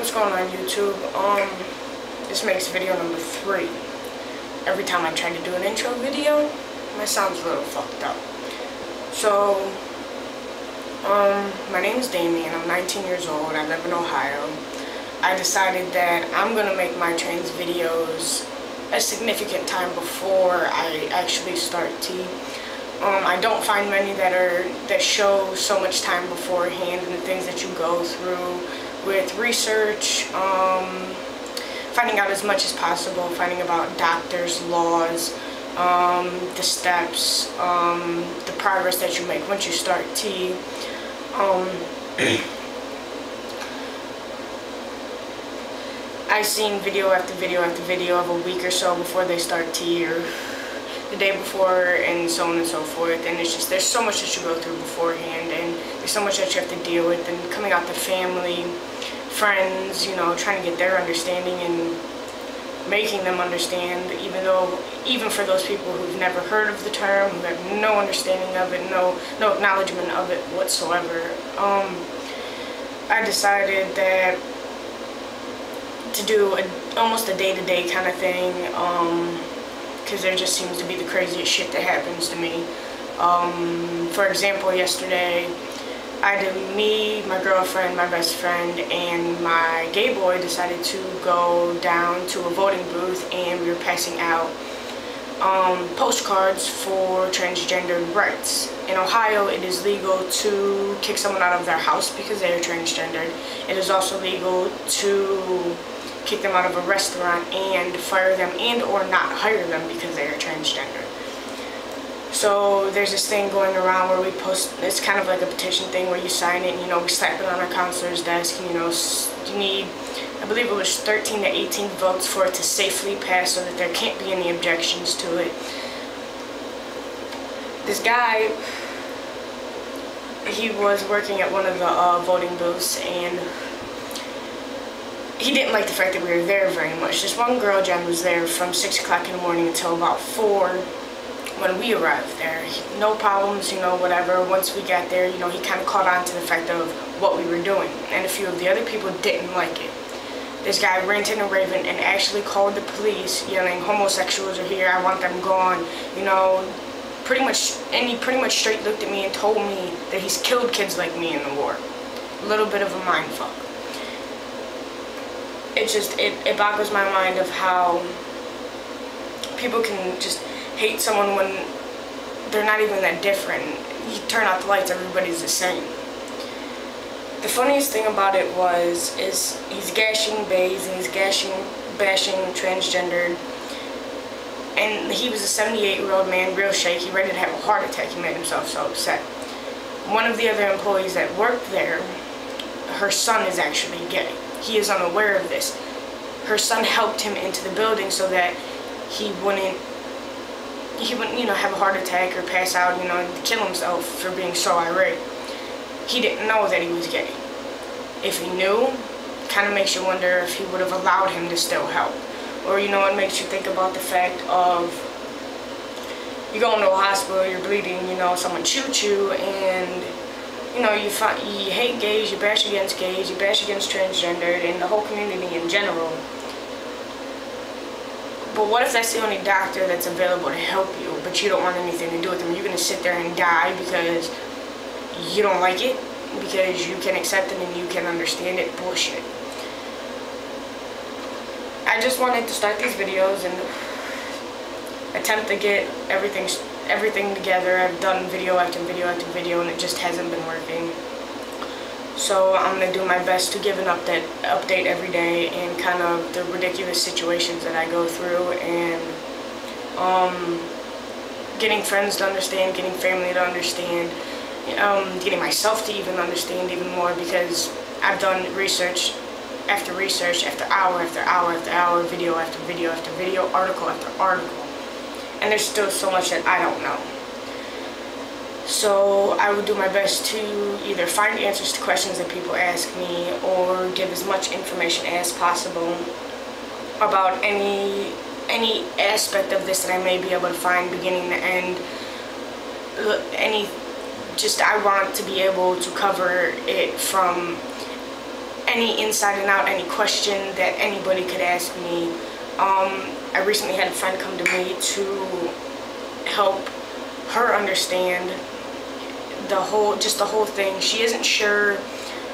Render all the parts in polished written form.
What's going on YouTube? This makes video number 3. Every time I try to do an intro video, my sound's a little fucked up. So, my name is Damien, I'm 19 years old, I live in Ohio. I decided that I'm gonna make my trans videos a significant time before I actually start T. I don't find many that show so much time beforehand and the things that you go through with research, finding out as much as possible, finding about doctors, laws, the steps, the progress that you make once you start T. I've seen video after video after video of a week or so before they start T, or the day before, and so on and so forth, and it's just, there's so much that you go through beforehand, and there's so much that you have to deal with, and coming out to family, friends, you know, trying to get their understanding and making them understand, even for those people who've never heard of the term, who have no understanding of it, no acknowledgement of it whatsoever. I decided that to do almost a day-to-day kind of thing, because there just seems to be the craziest shit that happens to me. For example, yesterday, me, my girlfriend, my best friend, and my gay boy decided to go down to a voting booth, and we were passing out postcards for transgender rights. In Ohio, it is legal to kick someone out of their house because they are transgendered. It is also legal to kick them out of a restaurant and fire them and or not hire them because they are transgender. So there's this thing going around where we post, it's kind of like a petition thing where you sign it and, you know, we slap it on our counselor's desk, and, you know, you need, I believe it was 13 to 18 votes for it to safely pass so that there can't be any objections to it. This guy, he was working at one of the voting booths, and he didn't like the fact that we were there very much. This one girl, Jen, was there from 6 o'clock in the morning until about 4 when we arrived there. No problems, you know, whatever. Once we got there, you know, he kind of caught on to the fact of what we were doing, and a few of the other people didn't like it. This guy ranted and raved and actually called the police, yelling, "Homosexuals are here, I want them gone," you know, and he pretty much straight looked at me and told me that he's killed kids like me in the war. A little bit of a mind fuck. It boggles my mind of how people can just hate someone when they're not even that different. You turn out the lights, everybody's the same. The funniest thing about it is he's gashing bays and he's bashing transgendered, and he was a 78-year-old man, real shaky, ready to have a heart attack. He made himself so upset. One of the other employees that worked there, her son is actually gay. He is unaware of this. Her son helped him into the building so that he wouldn't, you know, have a heart attack or pass out, you know, and kill himself for being so irate. He didn't know that he was gay. If he knew, kind of makes you wonder if he would have allowed him to still help. Or, you know, it makes you think about the fact of, you go into a hospital, you're bleeding, you know, someone shoots you, and you know, you hate gays, you bash against gays, you bash against transgendered, and the whole community in general. But what if that's the only doctor that's available to help you, but you don't want anything to do with them? You're going to sit there and die because you don't like it, because you can accept it and you can understand it? Bullshit. I just wanted to start these videos and attempt to get everything together. I've done video after video after video, and it just hasn't been working. So I'm gonna do my best to give an update every day, and kind of the ridiculous situations that I go through, and getting friends to understand, getting family to understand, getting myself to even understand even more, because I've done research after hour after hour after hour, video after video after video, article after article. And there's still so much that I don't know. So I would do my best to either find answers to questions that people ask me, or give as much information as possible about any aspect of this that I may be able to find, beginning to end. I want to be able to cover it from any inside and out, any question that anybody could ask me. I recently had a friend come to me to help her understand the whole thing. She isn't sure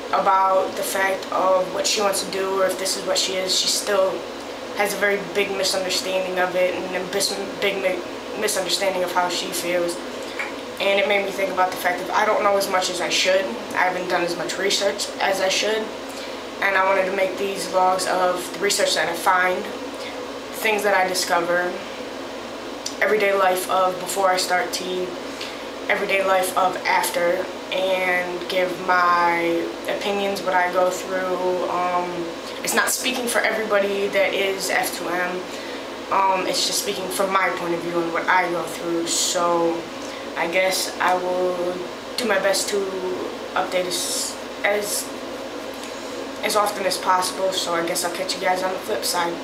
about the fact of what she wants to do or if this is what she is. She still has a very big misunderstanding of it and a big misunderstanding of how she feels. And it made me think about the fact that I don't know as much as I should. I haven't done as much research as I should. And I wanted to make these vlogs of the research that I find, things that I discover, everyday life of before I start tea, everyday life of after, and give my opinions, what I go through. It's not speaking for everybody that is F2M. It's just speaking from my point of view and what I go through. So I guess I will do my best to update as often as possible. So I guess I'll catch you guys on the flip side.